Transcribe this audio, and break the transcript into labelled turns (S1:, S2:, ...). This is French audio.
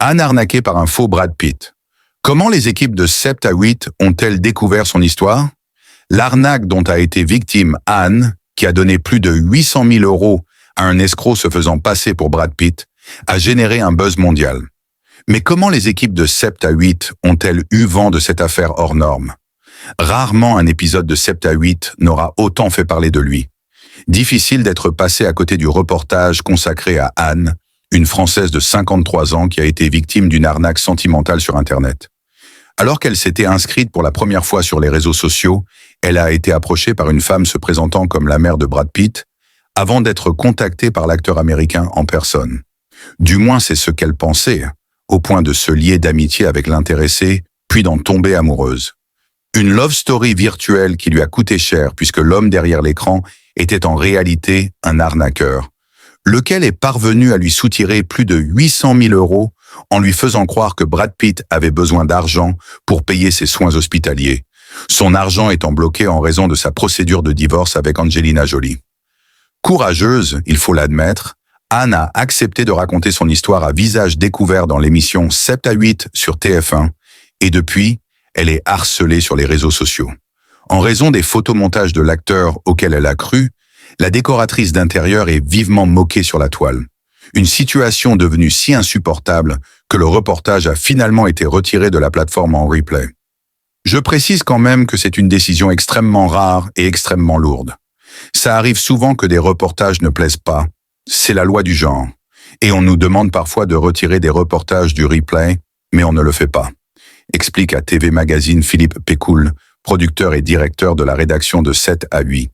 S1: Anne arnaquée par un faux Brad Pitt. Comment les équipes de Sept à 8 ont-elles découvert son histoire? L'arnaque dont a été victime Anne, qui a donné plus de 800 000 € à un escroc se faisant passer pour Brad Pitt, a généré un buzz mondial. Mais comment les équipes de Sept à 8 ont-elles eu vent de cette affaire hors norme? Rarement un épisode de Sept à 8 n'aura autant fait parler de lui. Difficile d'être passé à côté du reportage consacré à Anne, une Française de 53 ans qui a été victime d'une arnaque sentimentale sur Internet. Alors qu'elle s'était inscrite pour la première fois sur les réseaux sociaux, elle a été approchée par une femme se présentant comme la mère de Brad Pitt, avant d'être contactée par l'acteur américain en personne. Du moins c'est ce qu'elle pensait, au point de se lier d'amitié avec l'intéressé, puis d'en tomber amoureuse. Une love story virtuelle qui lui a coûté cher puisque l'homme derrière l'écran était en réalité un arnaqueur, lequel est parvenu à lui soutirer plus de 800 000 € en lui faisant croire que Brad Pitt avait besoin d'argent pour payer ses soins hospitaliers, son argent étant bloqué en raison de sa procédure de divorce avec Angelina Jolie. Courageuse, il faut l'admettre, Anne a accepté de raconter son histoire à visage découvert dans l'émission 7 à 8 sur TF1, et depuis, elle est harcelée sur les réseaux sociaux. En raison des photomontages de l'acteur auquel elle a cru, la décoratrice d'intérieur est vivement moquée sur la toile. Une situation devenue si insupportable que le reportage a finalement été retiré de la plateforme en replay. Je précise quand même que c'est une décision extrêmement rare et extrêmement lourde. Ça arrive souvent que des reportages ne plaisent pas. C'est la loi du genre. Et on nous demande parfois de retirer des reportages du replay, mais on ne le fait pas. Explique à TV Magazine Philippe Pécoul, producteur et directeur de la rédaction de 7 à 8.